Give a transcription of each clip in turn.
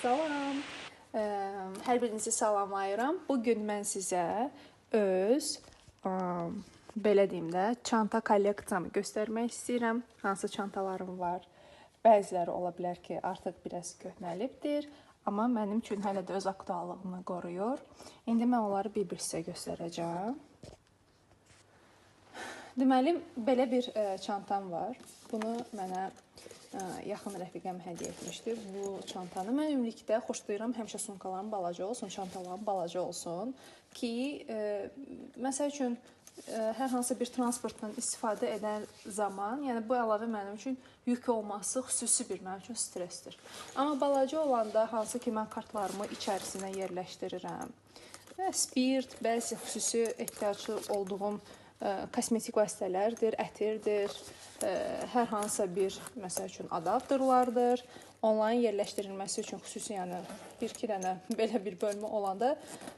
Salam. Hər birinizi salamlayıram. Bugün mən sizə öz belə deyim də, çanta kolleksiyamı göstərmək istəyirəm. Hansı çantalarım var? Bəziləri ola bilər ki, artıq biraz köhnəlibdir, amma mənim üçün hələ də öz aktuallığını qoruyur. İndi mən onları bir-bir sizə göstərəcəm. Deməli, belə bir çantam var. Bunu mənə yaxın rəfiqəm hədiyyə etmişdi. Bu çantanı mən ümumilikdə xoşlayıram. Həmişə sumkalarım balaca olsun, çantalarım balaca olsun ki, məsəl üçün hər hansı bir transportdan istifadə edən zaman, yəni bu əlavə mənim üçün yük olması xüsusi bir mənim üçün stressdir. Amma balaca olanda hansı ki mən kartlarımı içərisinə yerləşdirirəm və spirt, bəzi xüsusi ehtiyaclı olduğum kosmetik vasitələrdir, ətirdir, hər hansısa bir, məsəl üçün, adapterlardır. Onların yerləşdirilməsi üçün xüsusi, yəni, bir-iki dənə belə bir bölmə olanda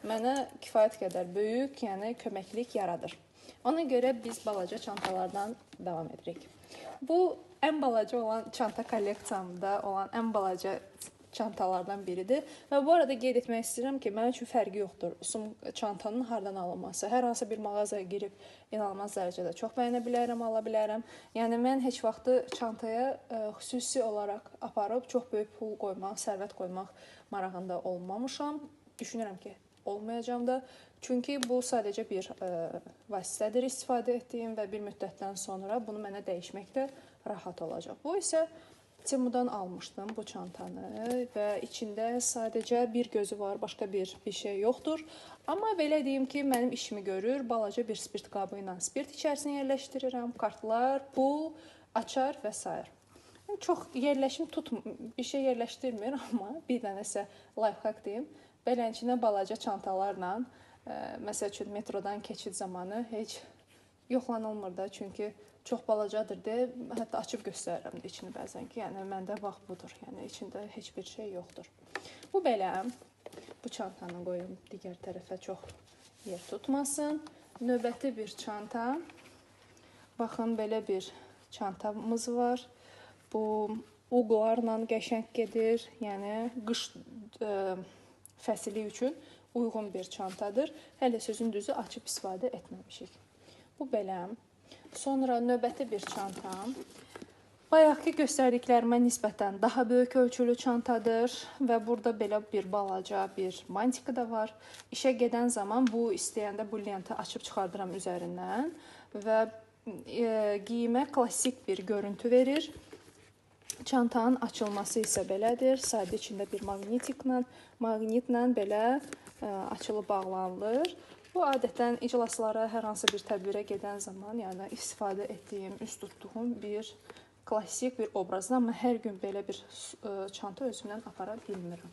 mənə kifayət qədər böyük, yəni köməklik yaradır. Ona görə biz balaca çantalardan davam edirik. Bu, ən balaca olan çanta kolleksiyamda olan ən balaca çantalardan biridir. Və bu arada qeyd etmək istəyirəm ki, mənim üçün fərqi yoxdur çantanın hardan alınması. Hər hansı bir mağazaya girib inanılmaz dərəcədə çox bəyənə bilərəm, ala bilərəm. Yəni, mən heç vaxtı çantaya xüsusi olaraq aparıb çox böyük pul qoymaq, sərvət qoymaq marağında olmamışam. Düşünürəm ki, olmayacam da. Çünki bu sadəcə bir vasitədir istifadə etdiyim və bir müddətdən sonra bunu mənə dəyişmək də rahat olacaq. Bu isə Temudan almışdım bu çantanı və içində sadəcə bir gözü var, başqa bir şey yoxdur. Amma belə deyim ki, mənim işimi görür. Balaca bir spirt qabı ilə spirt içərisinə yerləşdirirəm. Kartlar, pul, açar və s. Çox yerləşim bir şey yerləşdirmir, amma bir dənəsə lifehack deyim. Belənçinə balaca çantalarla, məsəl üçün metrodan keçid zamanı heç yoxlanılmır da, çünki çox balacadır deyə, hətta açıb göstərirəm də içini bəzən ki, yəni məndə vaxt budur, yəni içində heç bir şey yoxdur. Bu belə, bu çantanı qoyum digər tərəfə çox yer tutmasın. Növbəti bir çanta, baxın belə bir çantamız var. Bu uqlarla qəşəng gedir, yəni qış fəsili üçün uyğun bir çantadır. Hələ sözün düzü açıb istifadə etməmişik. Bu belə. Sonra növbəti bir çantam. Bayaqki göstərdiklərimə nisbətən daha böyük ölçülü çantadır və burada belə bir balaca bir mantika da var. İşə gedən zaman bu istəyəndə bu lenti açıb çıxardıram üzərindən və geyimə klassik bir görüntü verir. Çantanın açılması isə belədir. Sadə içində bir maqnitlə belə açılıb bağlanılır. Bu adətən iclaslara, hər hansı bir tədbirə gedən zaman, yəni istifadə etdiyim, üst tutduğum bir klassik bir obrazdır. Amma hər gün belə bir çanta özümdən apara bilmirəm.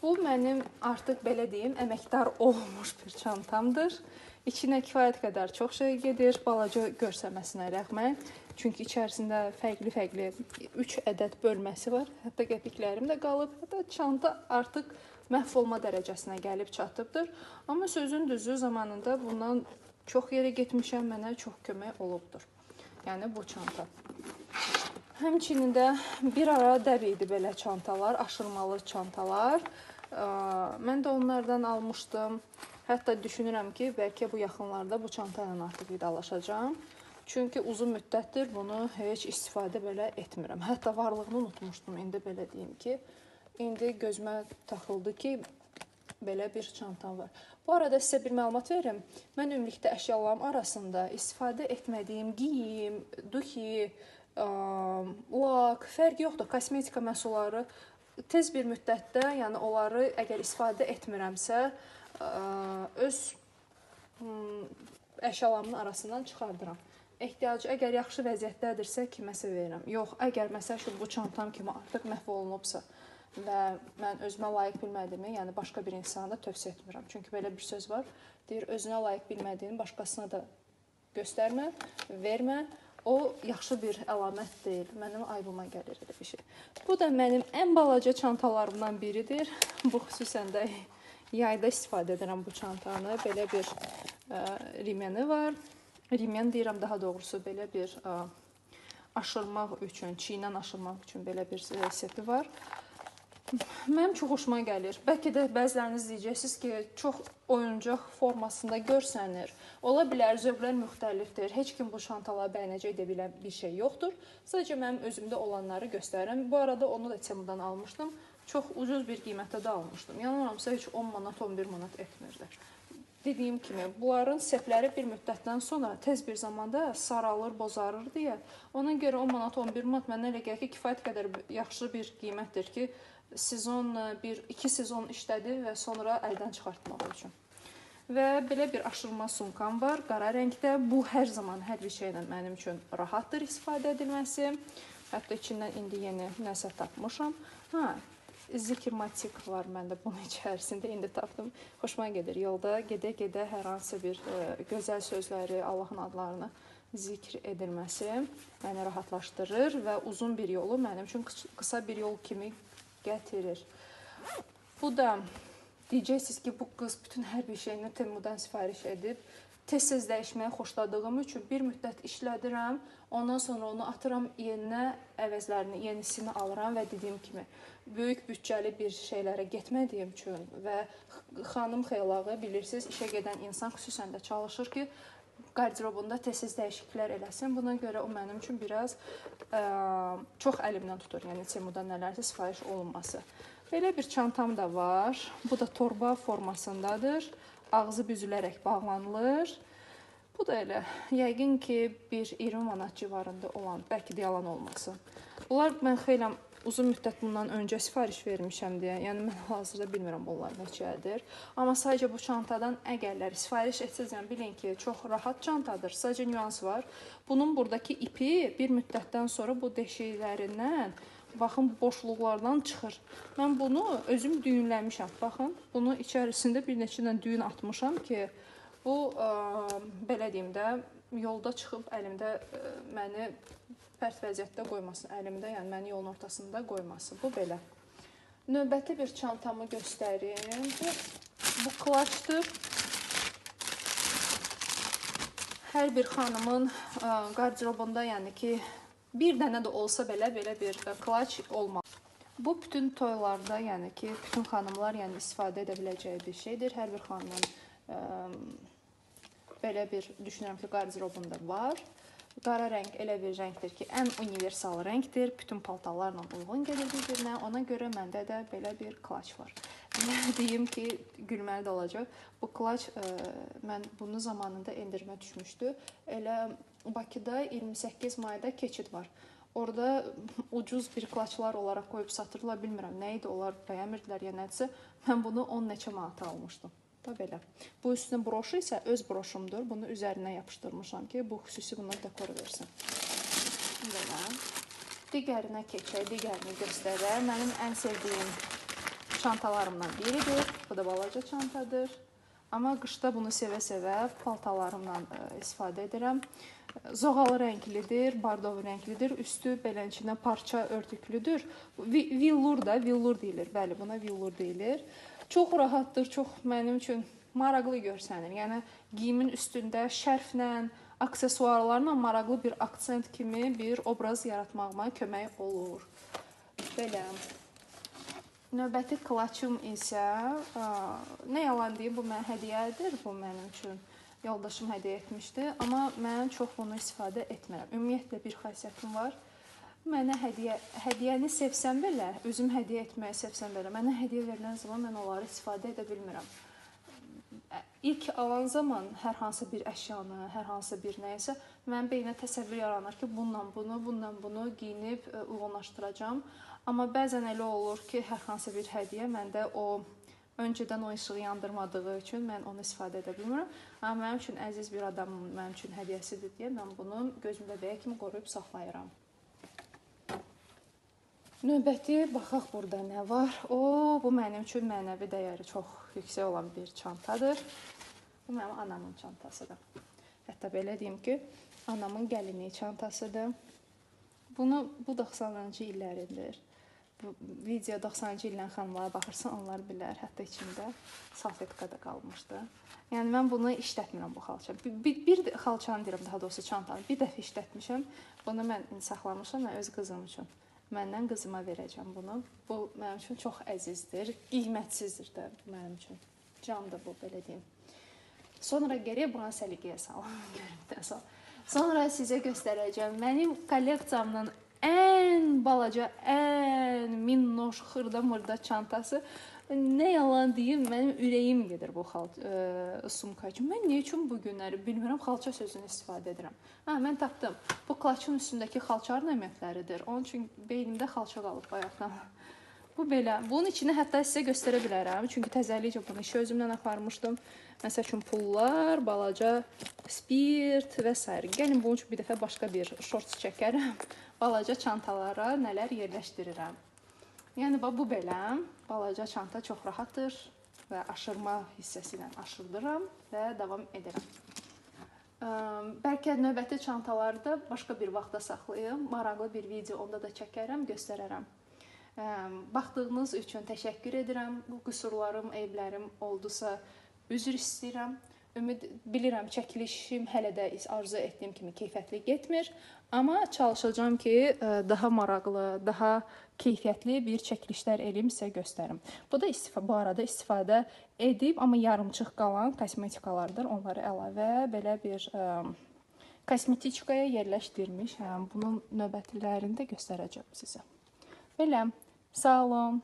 Bu mənim artıq belə deyim, əməkdar olmuş bir çantamdır. İçinə kifayət qədər çox şey gedir, balaca görsəməsinə rəğmən. Çünki içərisində fərqli-fərqli 3 ədəd bölməsi var. Hətta qəpiklərim də qalıb. Hətta çanta artıq məhv olma dərəcəsinə gəlib çatıbdır. Amma sözün düzü zamanında bundan çox yerə getmişəm, mənə çox kömək olubdur. Yəni bu çanta. Həmçinin də bir ara dəb idi belə çantalar, aşırmalı çantalar. Mən də onlardan almışdım. Hətta düşünürəm ki, bəlkə bu yaxınlarda bu çanta ilə artıq vidalaşacağam. Çünki uzun müddətdir bunu heç istifadə belə etmirəm. Hətta varlığını unutmuşdum, indi belə deyim ki. İndi gözümə taxıldı ki, belə bir çantam var. Bu arada sizə bir məlumat verim. Mən ümumilikdə əşyalarım arasında istifadə etmədiyim geyim, duki, lak, fərq yoxdur. Kosmetika məhsulları tez bir müddətdə, yəni onları əgər istifadə etmirəmsə, öz əşyalarımın arasından çıxardıram. Ehtiyacı, əgər yaxşı vəziyyətdədirsə kiməsə verirəm. Yox, əgər məsəl üçün bu çantam kimi artıq məhv olunubsa və mən özümə layiq bilmədiyimi, yəni başqa bir insana da tövsiyə etmirəm. Çünki belə bir söz var, deyir, özünə layiq bilmədiyini başqasına da göstərmə, vermə. O, yaxşı bir əlamət deyil. Mənim aybıma gəlir elə bir şey. Bu da mənim ən balaca çantalarımdan biridir. Bu, xüsusən də yayda istifadə edirəm bu çantanı. Belə bir rimeni var. Rimen deyirəm, daha doğrusu belə bir aşırmaq üçün, çiynən aşırmaq üçün belə bir seti var. Mənim çox xoşuma gəlir. Bəlkə də bəziləriniz deyəcəksiniz ki, çox oyuncaq formasında görsənir. Ola bilər, zövqlər müxtəlifdir. Heç kim bu çantaları bəyənəcək deyə bilən bir şey yoxdur. Sadəcə mənim özümdə olanları göstərirəm. Bu arada onu da Temudan almışdım. Çox ucuz bir qiymətə də almışdım. Yanılmıramsa heç 10 manat, 11 manat etmirdi. Dediyim kimi, bunların səhvləri bir müddətdən sonra tez bir zamanda saralır, bozarır deyə. Ona görə 10 manat, 11 manat mənə elə gəlir ki, kifayət qədər yaxşı bir qiymətdir ki, sezon 1-2 sezon işlədir və sonra əldən çıxartmaq üçün. Və belə bir aşırma sumkam var, qara rəngdə. Bu hər zaman hər bir şeylə mənim üçün rahatdır istifadə edilməsi. Hətta içindən indi yeni nəsə tapmışam. Zikirmatik var məndə bunun içərisində, indi tapdım. Xoşuma gedir. Yolda gedə-gedə hər hansı bir gözəl sözləri, Allahın adlarını zikr edilməsi məni rahatlaşdırır və uzun bir yolu mənim üçün qısa bir yol kimi gətirir. Bu da deyəcəksiniz ki, bu qız bütün hər bir şeyini Temudan sifariş edib. Tez-tez dəyişməyi xoşladığım üçün bir müddət işlədirəm, ondan sonra onu atıram, yerinə əvəzlərini, yenisini alıram və dediyim kimi böyük bütçəli bir şeylərə getmədiyim üçün və xanım xeylağı bilirsiniz, işə gedən insan xüsusən də çalışır ki, qarderobunda tez-tez dəyişikliklər eləsin. Buna görə o mənim üçün biraz çox əlimdən tutur, yəni Temudan nələrsə sifariş olunması. Belə bir çantam da var. Bu da torba formasındadır. Ağzı büzülərək bağlanılır. Bu da elə, yəqin ki, bir 20 manat civarında olan, bəlkə də yalan olmasın. Bunlar mən xeyləm uzun müddət bundan öncə sifariş vermişəm deyə, yəni mən hazırda bilmirəm bunlar neçədir. Amma sadəcə bu çantadan əgərlər sifariş etsəzən bilin ki, çox rahat çantadır. Sadəcə nüans var. Bunun buradakı ipi bir müddətdən sonra bu deşiklərindən, baxın, boşluqlardan çıxır. Mən bunu özüm düyünləmişəm. Baxın, bunu içərisində bir neçə dənə düyün atmışam ki, bu, belə deyim də, yolda çıxıb əlimdə məni pərt vəziyyətdə qoymasın. Əlimdə, yəni məni yolun ortasında qoymasın. Bu belə. Növbəti bir çantamı göstərim. Bu klaçdır. Hər bir xanımın qarderobunda, yəni ki, bir dənə də olsa belə bir klaç olmalı. Bu bütün toylarda, yəni ki, bütün xanımlar istifadə edə biləcəyi bir şeydir. Hər bir xanımın belə bir düşünürəm ki, qarderobunda var. Qara rəng elə bir rəngdir ki, ən universal rəngdir. Bütün paltarlarla uyğun gedir bir-birinə. Ona görə məndə də belə bir klaç var. Deyim ki, gülməli də olacaq. Bu klaç, mən bunu zamanında endirmə düşmüşdü. Elə Bakıda 28 mayda keçid var. Orada ucuz bir klaçlar olaraq qoyub satırlar, bilmirəm nə idi, onlar bəyənmirdilər ya nədirsə. Mən bunu 10 neçə manata almışdım. Da belə. Bu üstünün broşu isə öz broşumdur. Bunu üzərinə yapışdırmışam ki, bu xüsusi buna dekor versin. Belə. Digərinə keçək, digərini göstərək. Mənim ən sevdiyim çantalarımdan biridir. Bu da balaca çantadır. Amma qışda bunu sevə-sevə paltalarımdan istifadə edirəm. Zoğalı rənglidir, bardov rənglidir. Üstü beləncə parça örtüklüdür. Villur da, villur deyilir. Bəli, buna villur deyilir. Çox rahatdır, çox mənim üçün maraqlı görsənir. Yəni, giyimin üstündə şərflə, aksesuarlarla maraqlı bir aksent kimi bir obraz yaratmağıma kömək olur. Belə. Növbəti klaçım isə, nə yalan deyim, bu mənə hədiyyədir. Bu mənim üçün yoldaşım hədiyyə etmişdi. Amma mən çox bunu istifadə etmirəm. Ümumiyyətlə bir xasiyyətim var. Mənə hədiyyəni sevsəm belə, özüm hədiyyə etməyi sevsəm belə, mənə hədiyyə verilən zaman mən onları istifadə edə bilmirəm. İlk alan zaman hər hansı bir əşyanı, hər hansı bir nəyəsə, mənim beynimdə təsəvvür yaranır ki, bununla bunu giyinib uyğunlaşdıracağam. Amma bəzən elə olur ki, hər hansı bir hədiyyə məndə öncədən o işığı yandırmadığı üçün mən onu istifadə edə bilmirəm. Amma mənim üçün əziz bir adamın mənim üçün hədiyyəsidir deyə mən bunu gözümdə bəyə kimi qoruyub saxlayıram. Növbəti, baxaq burada nə var. Bu mənim üçün mənəvi dəyəri çox yüksək olan bir çantadır. Bu mənim anamın çantasıdır. Hətta belə deyim ki, anamın gəlinlik çantasıdır. Bu 90-cı illərindir. Video 90-cı illərin xanımlara baxırsa, onlar bilər. Hətta içində salfetka da qalmışdı. Yəni, mən bunu işlətmirəm bu xalçanı. Bir xalçanı deyirəm, daha doğrusu çantanı. Bir dəfə işlətmişəm. Bunu mən saxlamışam və öz qızım üçün. Məndən qızıma verəcəm bunu. Bu mənim üçün çox əzizdir, qiymətsizdir də mənim üçün. Candır bu, belə deyim. Sonra geriyə buna səliqəyə salın. Sonra sizə göstərəcəm mənim kolleksiyamdan ən balaca, ən minnoş, xırda-mırda çantası. Nə yalan deyim, mənim ürəyim gedir bu sumka üçün. Mən niyə üçün bu günləri bilmirəm, xalça sözünü istifadə edirəm. Mən tapdım. Bu klaçın üstündəki xalça ornamentləridir. Onun üçün beynimdə xalça qalıb bayaqdan. Bu belə. Bunun içini hətta sizə göstərə bilərəm. Çünki təzəlikcə bunu işi özümlə aparmışdım. Məsəl üçün pullar, balaca spirt və s. Gəlin bunun üçün bir dəfə başqa bir shorts çəkərəm. Balaca çantalara nələr yerləşdirirəm. Yəni bu belə. Balaca çanta çox rahatdır və aşırma hissəsi ilə aşırdıram və davam edirəm. Bəlkə növbəti çantaları da başqa bir vaxta saxlayım. Maraqlı bir video onda da çəkərəm, göstərərəm. Baxdığınız üçün təşəkkür edirəm. Bu qüsurlarım, eyblərim oldusa üzr istəyirəm. Bilirəm çəkilişim hələ də arzu etdiyim kimi keyfiyyətli getmir, amma çalışacağam ki, daha maraqlı, daha keyfiyyətli bir çəkilişlər eləyim, sizə göstərim. Bu da bu arada istifadə edib, amma yarımçıq qalan kosmetikalardır. Onları əlavə belə bir kosmetikaya yerləşdirmiş. Bunun növbətilərini də göstərəcəm sizə. Belə, sağ olun.